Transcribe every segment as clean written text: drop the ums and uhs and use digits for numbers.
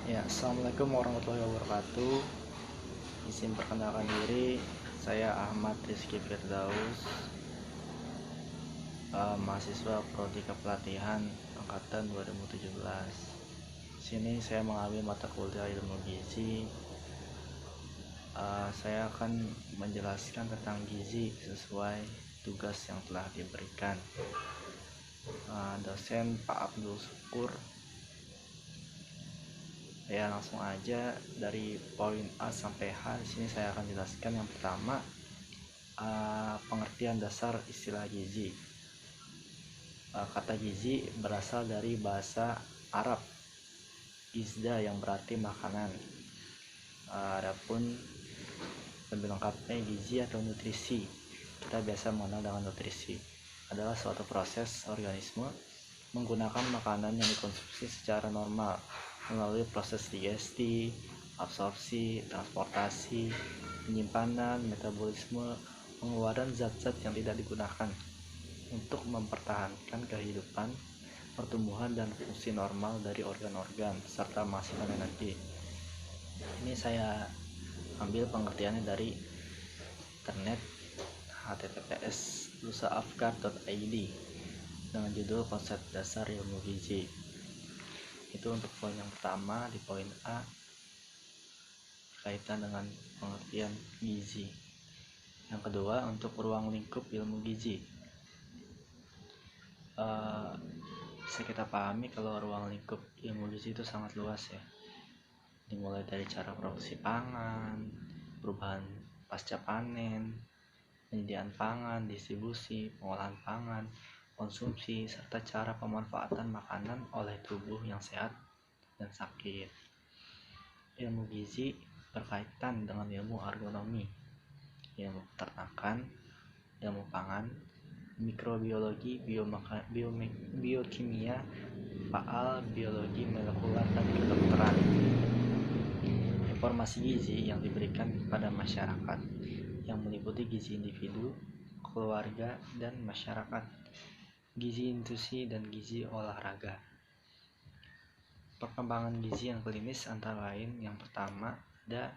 Ya, assalamualaikum warahmatullahi wabarakatuh. Izin perkenalkan diri, saya Ahmad Rizky Firdaus, mahasiswa Prodi Kepelatihan angkatan 2017. Sini saya mengambil mata kuliah ilmu gizi. Saya akan menjelaskan tentang gizi sesuai tugas yang telah diberikan. Dosen Pak Abdul Syukur. Ya, langsung aja dari poin A sampai H. Di sini saya akan jelaskan. Yang pertama, pengertian dasar istilah gizi. Kata gizi berasal dari bahasa Arab izda yang berarti makanan. Adapun lebih lengkapnya, gizi atau nutrisi, kita biasa mengenal dengan nutrisi, adalah suatu proses organisme menggunakan makanan yang dikonsumsi secara normal melalui proses digesti, absorpsi, transportasi, penyimpanan, metabolisme, pengeluaran zat-zat yang tidak digunakan untuk mempertahankan kehidupan, pertumbuhan, dan fungsi normal dari organ-organ serta menghasilkan energi. Ini saya ambil pengertiannya dari internet https://lusaafkar.id dengan judul konsep dasar ilmu gizi. Itu untuk poin yang pertama. Di poin A, berkaitan dengan pengertian gizi. Yang kedua, untuk ruang lingkup ilmu gizi. Bisa kita pahami kalau ruang lingkup ilmu gizi itu sangat luas ya, dimulai dari cara produksi pangan, perubahan pasca panen, penyediaan pangan, distribusi, pengolahan pangan, konsumsi, serta cara pemanfaatan makanan oleh tubuh yang sehat dan sakit. Ilmu gizi berkaitan dengan ilmu agronomi, ilmu peternakan, ilmu pangan, mikrobiologi, biokimia, faal, biologi molekuler, dan kedokteran. Informasi gizi yang diberikan kepada masyarakat yang meliputi gizi individu, keluarga, dan masyarakat, gizi nutrisi, dan gizi olahraga. Perkembangan gizi yang klinis antara lain, yang pertama ada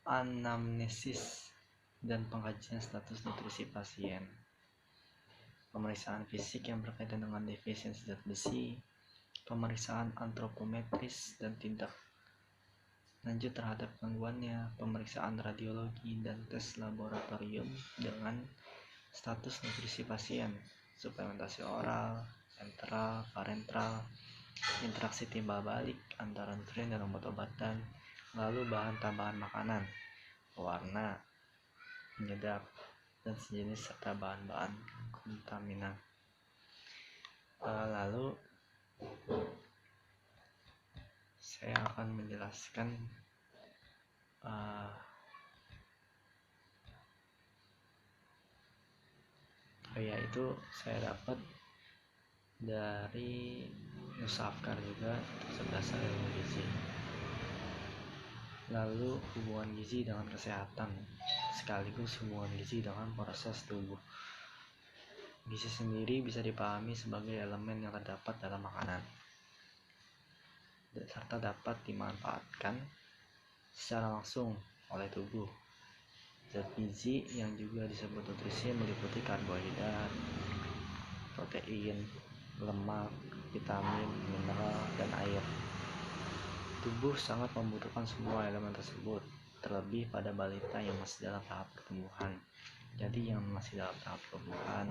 anamnesis dan pengkajian status nutrisi pasien, pemeriksaan fisik yang berkaitan dengan defisiensi zat besi, pemeriksaan antropometris dan tindak lanjut terhadap gangguannya, pemeriksaan radiologi dan tes laboratorium dengan status nutrisi pasien, suplementasi oral, enteral, parenteral, interaksi timbal balik antara nutrien dan obat-obatan, lalu bahan tambahan makanan, pewarna, penyedap, dan sejenis serta bahan-bahan kontaminan. Lalu saya akan menjelaskan yaitu saya dapat dari Nusafkar juga, berdasar ilmu gizi. Lalu hubungan gizi dengan kesehatan, sekaligus hubungan gizi dengan proses tubuh. Gizi sendiri bisa dipahami sebagai elemen yang terdapat dalam makanan serta dapat dimanfaatkan secara langsung oleh tubuh. Zat gizi yang juga disebut nutrisi meliputi karbohidrat, protein, lemak, vitamin, mineral, dan air. Tubuh sangat membutuhkan semua elemen tersebut, terlebih pada balita yang masih dalam tahap pertumbuhan. Jadi yang masih dalam tahap pertumbuhan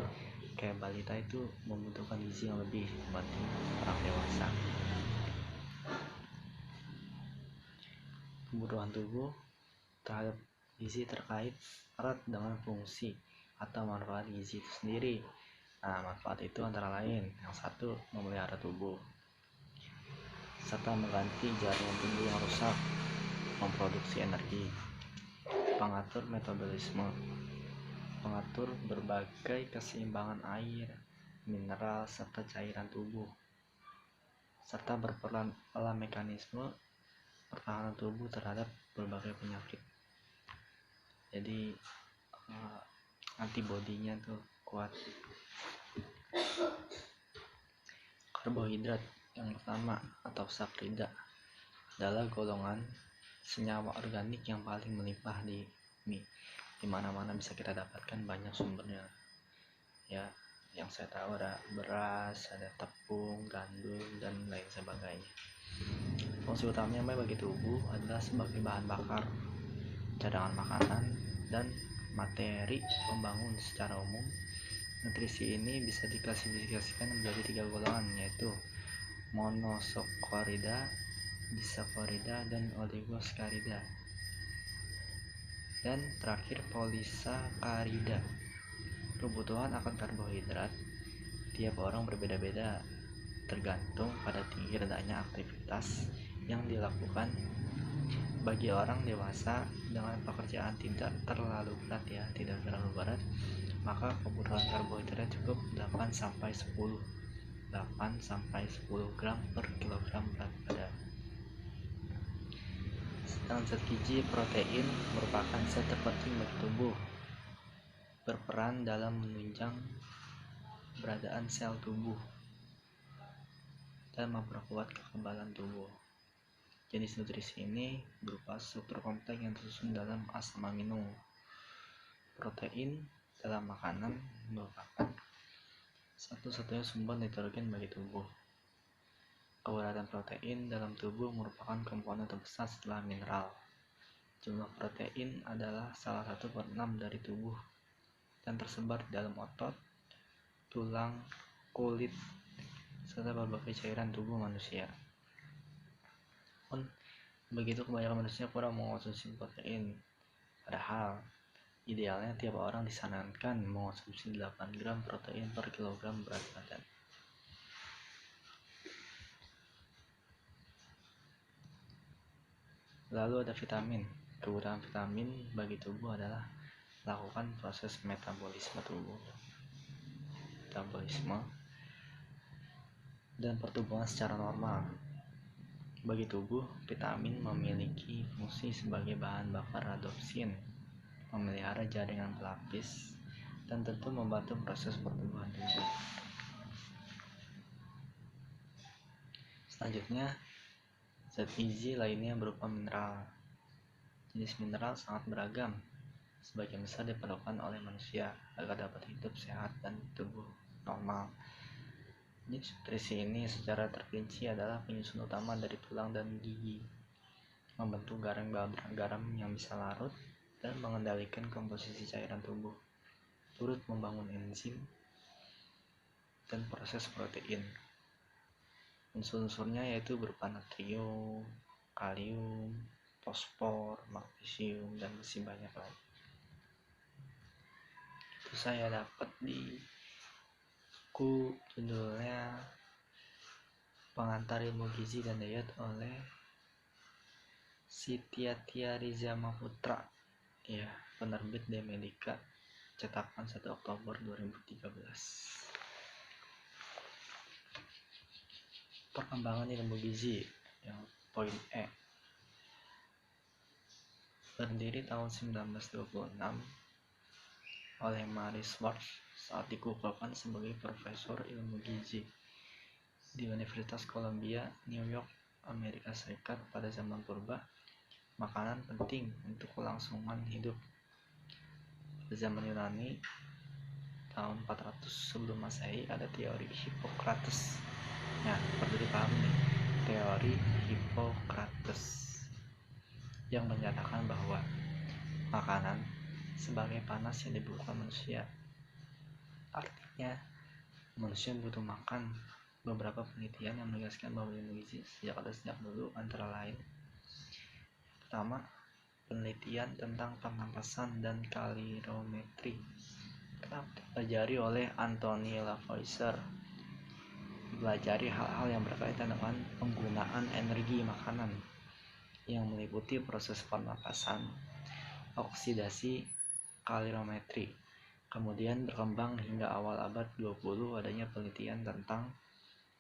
kayak balita itu membutuhkan gizi yang lebih dibanding orang dewasa. Kebutuhan tubuh terhadap gizi terkait erat dengan fungsi atau manfaat gizi itu sendiri. Manfaat itu antara lain, yang satu, memelihara tubuh serta mengganti jaringan tubuh yang rusak, memproduksi energi, pengatur metabolisme, pengatur berbagai keseimbangan air, mineral, serta cairan tubuh, serta berperan dalam mekanisme pertahanan tubuh terhadap berbagai penyakit. Jadi antibodinya tuh kuat. Karbohidrat yang pertama atau sakrida adalah golongan senyawa organik yang paling melimpah di mie. Di mana-mana bisa kita dapatkan banyak sumbernya. Ya, yang saya tahu ada beras, ada tepung, gandum, dan lain sebagainya. Fungsi utamanya mie bagi tubuh adalah sebagai bahan bakar, cadangan makanan, dan materi pembangun. Secara umum, nutrisi ini bisa diklasifikasikan menjadi 3 golongan, yaitu monosakarida, disakarida, dan oligosakarida. Dan terakhir polisakarida. Kebutuhan akan karbohidrat tiap orang berbeda-beda, tergantung pada tinggi rendahnya aktivitas yang dilakukan. Bagi orang dewasa dengan pekerjaan tidak terlalu berat, maka kebutuhan karbohidrat cukup 8 sampai 10 gram per kilogram berat badan. Sedangkan zat gizi protein merupakan zat terpenting bagi tubuh, berperan dalam menunjang keberadaan sel tubuh dan memperkuat kekebalan tubuh. Jenis nutrisi ini berupa struktur kompleks yang tersusun dalam asam amino. Protein dalam makanan merupakan satu-satunya sumber nitrogen bagi tubuh. Keberadaan protein dalam tubuh merupakan komponen terbesar setelah mineral. Jumlah protein adalah salah 1/6 dari tubuh dan tersebar di dalam otot, tulang, kulit, serta berbagai cairan tubuh manusia. Pun begitu, kebanyakan manusia kurang mengonsumsi protein. Padahal idealnya tiap orang disarankan mengonsumsi 8 gram protein per kilogram berat badan. Lalu ada vitamin. Kegunaan vitamin bagi tubuh adalah lakukan proses metabolisme tubuh, dan pertumbuhan secara normal. Bagi tubuh, vitamin memiliki fungsi sebagai bahan bakar adopsin, memelihara jaringan pelapis, dan tentu membantu proses pertumbuhan tubuh. Selanjutnya, zat gizi lainnya berupa mineral. Jenis mineral sangat beragam, sebagian besar diperlukan oleh manusia agar dapat hidup sehat dan tubuh normal. Jenis nutrisi ini secara terperinci adalah penyusun utama dari tulang dan gigi, membentuk garam yang bisa larut dan mengendalikan komposisi cairan tubuh, turut membangun enzim dan proses protein. Unsur-unsurnya yaitu berupa natrium, kalium, fosfor, magnesium, dan masih banyak lagi. Itu saya dapat di buku judulnya Pengantar Ilmu Gizi dan Diet oleh Sitiatia Riza Maputra, ya, penerbit Demedika, cetakan 1 Oktober 2013. Perkembangan ilmu gizi, yang poin E, berdiri tahun 1926 oleh Mary Schwartz saat dikukuhkan sebagai profesor ilmu gizi di Universitas Columbia, New York, Amerika Serikat. Pada zaman purba, makanan penting untuk kelangsungan hidup. Pada zaman Yunani tahun 400 sebelum Masehi ada teori Hippocrates. Nah, perlu dipahami nih, teori Hippocrates yang menyatakan bahwa makanan sebagai panas yang dibutuhkan manusia. Artinya, manusia butuh makan. Beberapa penelitian yang menegaskan bahwa ilmu gizi sejak dulu, antara lain: pertama, penelitian tentang pernapasan dan kalorimetri dipelajari oleh Anthony Lavoisier. Dipelajari hal-hal yang berkaitan dengan penggunaan energi makanan yang meliputi proses pernapasan, oksidasi, kalorimetri. Kemudian berkembang hingga awal abad 20 adanya penelitian tentang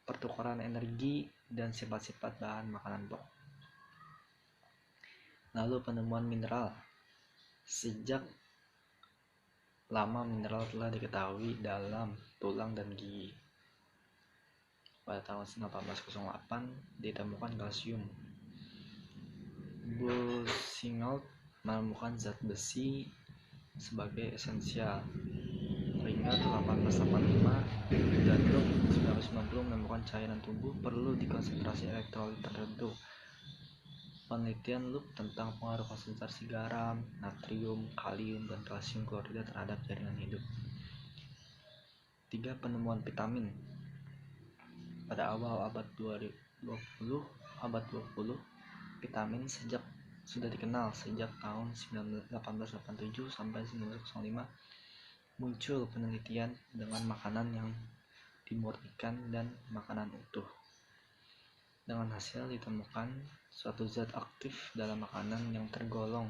pertukaran energi dan sifat-sifat bahan makanan pokok. Lalu penemuan mineral. Sejak lama mineral telah diketahui dalam tulang dan gigi. Pada tahun 1808 ditemukan kalsium Boussingault menemukan zat besi sebagai esensial. Ringer 1885 dan Brooke 1990 menemukan cairan tubuh perlu di konsentrasi elektrolit tertentu. Penelitian Loop tentang pengaruh konsentrasi garam, natrium, kalium, dan kalsium klorida terhadap jaringan hidup. 3. Penemuan vitamin. Pada awal abad 20, vitamin sudah dikenal sejak tahun 1887 sampai 1905. Muncul penelitian dengan makanan yang dimurnikan dan makanan utuh. Dengan hasil ditemukan suatu zat aktif dalam makanan yang tergolong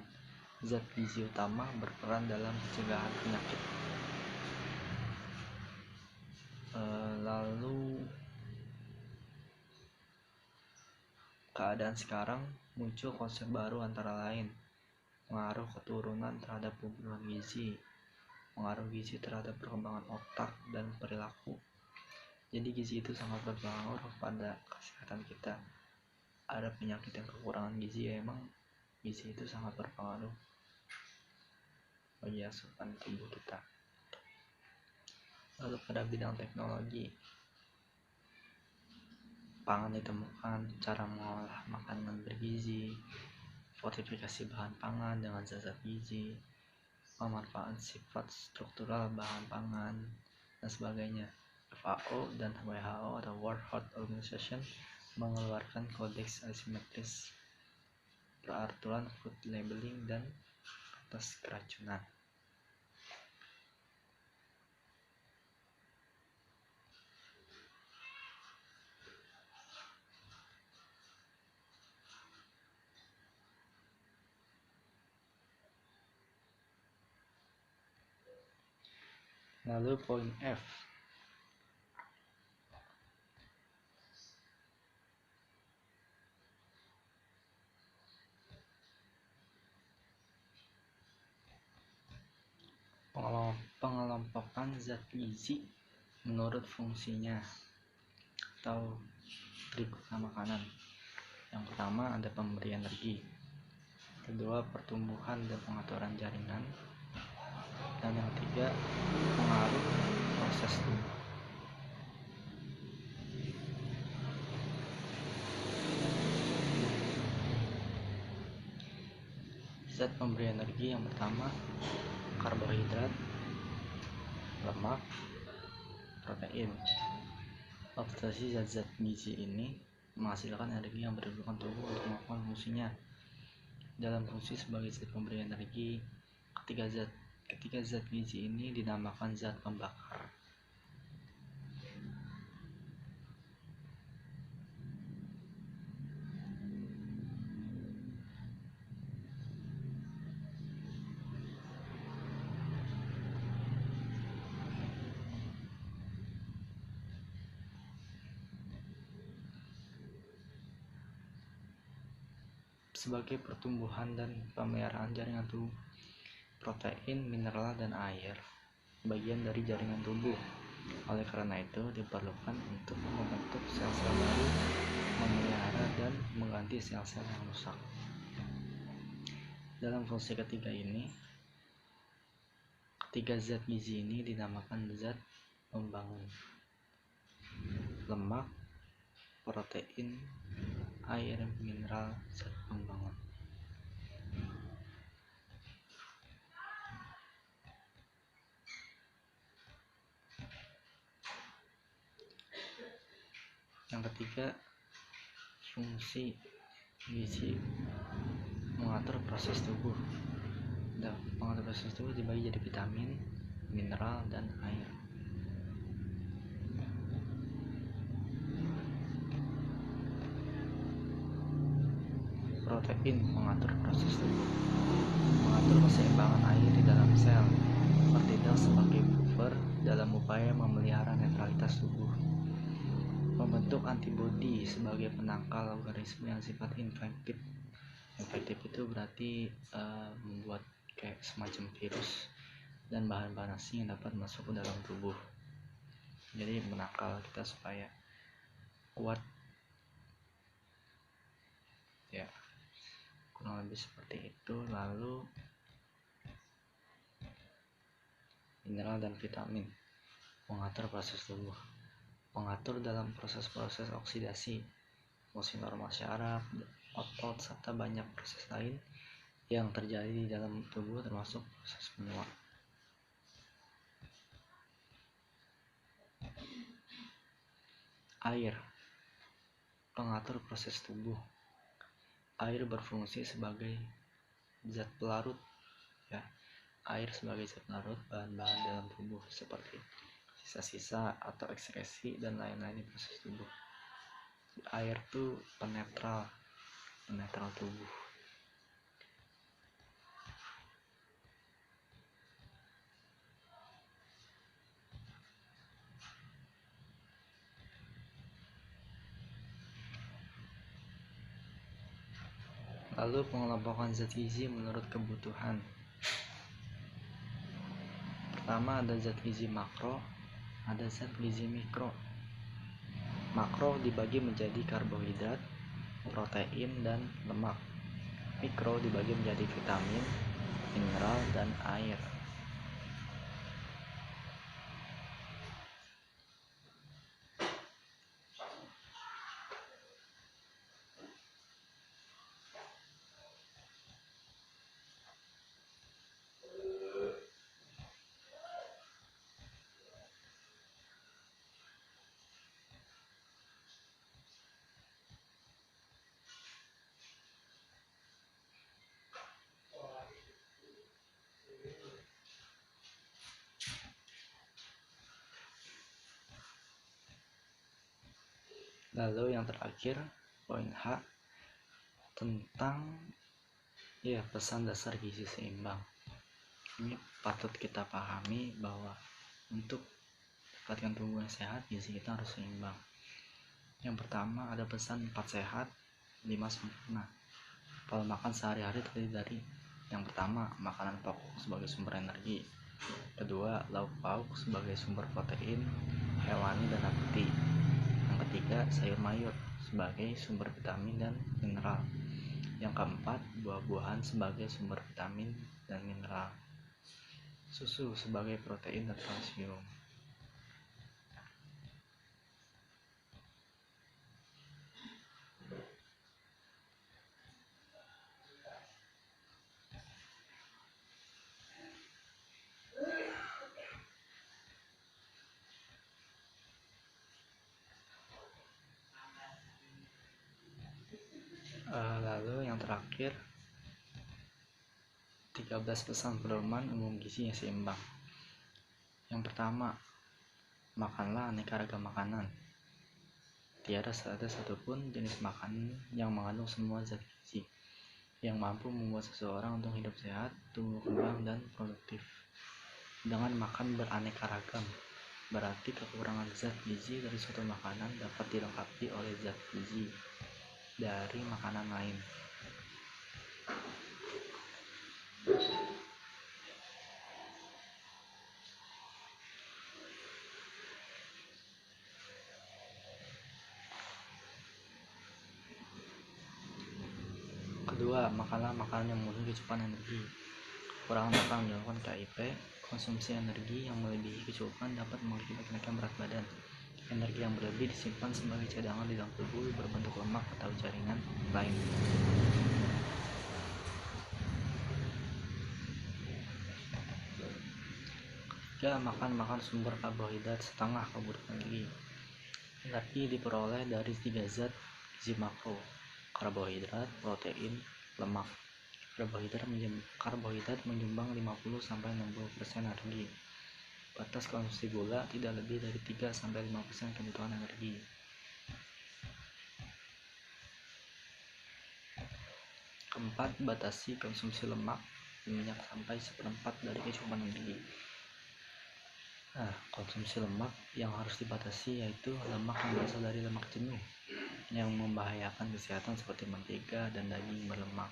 zat gizi utama berperan dalam pencegahan penyakit. Lalu keadaan sekarang muncul konsep baru antara lain pengaruh keturunan terhadap kebutuhan gizi, pengaruh gizi terhadap perkembangan otak dan perilaku. Jadi gizi itu sangat berpengaruh pada kesehatan kita. Ada penyakit yang kekurangan gizi, ya emang gizi itu sangat berpengaruh bagi asupan tubuh kita. Lalu pada bidang teknologi, pangan ditemukan, cara mengolah makanan bergizi, fortifikasi bahan pangan dengan zat-zat gizi, pemanfaatan sifat struktural bahan pangan, dan sebagainya. FAO dan WHO atau World Health Organization mengeluarkan kodeks asimetris, peraturan food labeling, dan kertas keracunan. Lalu poin F, pengelompokan zat gizi menurut fungsinya atau berikutnya makanan. Yang pertama ada pemberi energi, kedua pertumbuhan dan pengaturan jaringan, dan yang ketiga pengaruh proses tubuh. Zat pemberi energi yang pertama karbohidrat, lemak, protein. Oksidatif zat-zat gizi ini menghasilkan energi yang diperlukan tubuh untuk melakukan fungsinya. Dalam fungsi sebagai zat pemberi energi, ketiga zat gizi ini dinamakan zat pembakar. Sebagai pertumbuhan dan pemeliharaan jaringan tubuh, protein, mineral, dan air bagian dari jaringan tubuh. Oleh karena itu diperlukan untuk membentuk sel-sel baru, memelihara dan mengganti sel-sel yang rusak. Dalam fungsi ketiga zat gizi ini dinamakan zat pembangun. Lemak, protein, air, mineral, zat pembangun. Yang ketiga, fungsi gizi mengatur proses tubuh. Mengatur proses tubuh dibagi jadi vitamin, mineral, dan air. Protein mengatur proses tubuh, mengatur keseimbangan air di dalam sel, bertindak sebagai buffer dalam upaya memelihara netralitas tubuh, membentuk antibodi sebagai penangkal organisme yang sifat infektif. Infektif itu berarti membuat kayak semacam virus dan bahan-bahan asing yang dapat masuk ke dalam tubuh. Jadi menangkal kita supaya kuat. Ya, kurang lebih seperti itu. Lalu mineral dan vitamin, mengatur proses tubuh, mengatur dalam proses-proses oksidasi, fungsi normal syaraf, otot, serta banyak proses lain yang terjadi di dalam tubuh termasuk proses menua. Air, pengatur proses tubuh. Air berfungsi sebagai zat pelarut, ya. Air sebagai zat pelarut bahan-bahan dalam tubuh seperti sisa-sisa atau ekskresi dan lain-lain di proses tubuh. Air itu penetral tubuh. Lalu pengelompokan zat gizi menurut kebutuhan. Pertama ada zat gizi makro, ada zat gizi mikro. Makro dibagi menjadi karbohidrat, protein, dan lemak. Mikro dibagi menjadi vitamin, mineral, dan air. Lalu yang terakhir, poin H, tentang pesan dasar gizi seimbang. Ini patut kita pahami bahwa untuk dapatkan tubuh yang sehat, gizi kita harus seimbang. Yang pertama ada pesan 4 sehat, 5 sempurna. Pola makan sehari-hari terdiri dari: yang pertama, makanan pokok sebagai sumber energi. Kedua, lauk pauk sebagai sumber protein hewani dan nabati. Yang ketiga, sayur mayur sebagai sumber vitamin dan mineral. Yang keempat, buah-buahan sebagai sumber vitamin dan mineral. Susu sebagai protein dan kalsium. Lalu yang terakhir, 13 pesan pedoman umum gizi yang seimbang. Yang pertama, makanlah aneka ragam makanan. Tiada ada satupun jenis makanan yang mengandung semua zat gizi yang mampu membuat seseorang untuk hidup sehat, tumbuh kembang, dan produktif. Dengan makan beraneka ragam, berarti kekurangan zat gizi dari suatu makanan dapat dilengkapi oleh zat gizi dari makanan lain. Kedua, makanlah makanan yang memenuhi kecukupan energi. Kekurangan makanan menyebabkan KIP. Konsumsi energi yang melebihi kecukupan dapat mengakibatkan kenaikan berat badan. Energi yang berlebih disimpan sebagai cadangan di dalam tubuh berbentuk lemak atau jaringan lain. Ketiga, makan sumber karbohidrat setengah kebutuhan energi. Energi diperoleh dari 3 zat gizi makro: karbohidrat, protein, lemak. Karbohidrat menyumbang 50-60% energi. Batas konsumsi gula tidak lebih dari 3-5% kebutuhan energi. Keempat, batasi konsumsi lemak dan minyak sampai 1/4 dari kecukupan energi. Konsumsi lemak yang harus dibatasi yaitu lemak yang berasal dari lemak jenuh yang membahayakan kesehatan seperti mentega dan daging berlemak.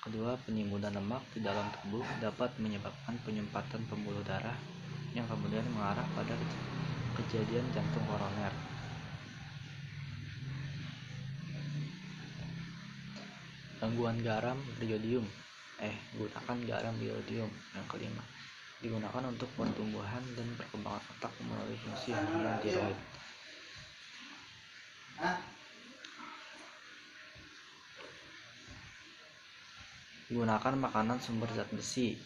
Kedua, penimbunan lemak di dalam tubuh dapat menyebabkan penyumbatan pembuluh darah yang kemudian mengarah pada kejadian jantung koroner. Gangguan garam iodium. Gunakan garam iodium. Yang kelima, digunakan untuk pertumbuhan dan perkembangan otak melalui fungsi hormon tiroid. Gunakan makanan sumber zat besi,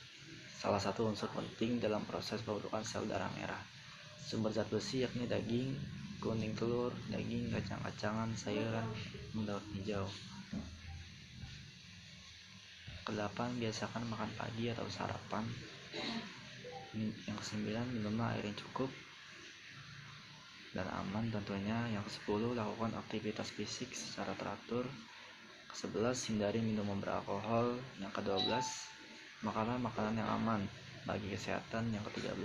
salah satu unsur penting dalam proses pembentukan sel darah merah. Sumber zat besi yakni daging, kuning telur, daging, kacang-kacangan, sayuran, daun hijau. Kedelapan, biasakan makan pagi atau sarapan. Yang kesembilan, minumlah air yang cukup dan aman tentunya. Yang ke-10, lakukan aktivitas fisik secara teratur. Ke-11, hindari minuman beralkohol. Yang ke-12, makanlah makanan yang aman bagi kesehatan. Yang ke-13,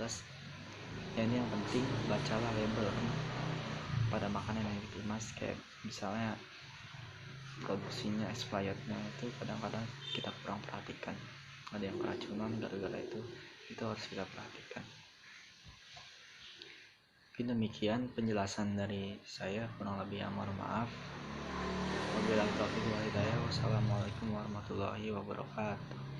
ini yang penting, bacalah label pada makanan yang dikemas, kayak misalnya produksinya, expirednya itu kadang-kadang kita kurang perhatikan, ada yang keracunan gara-gara itu harus kita perhatikan. Mungkin demikian penjelasan dari saya, kurang lebih mohon maaf. Wabillahi taufiq wal hidayah. Wassalamualaikum warahmatullahi wabarakatuh.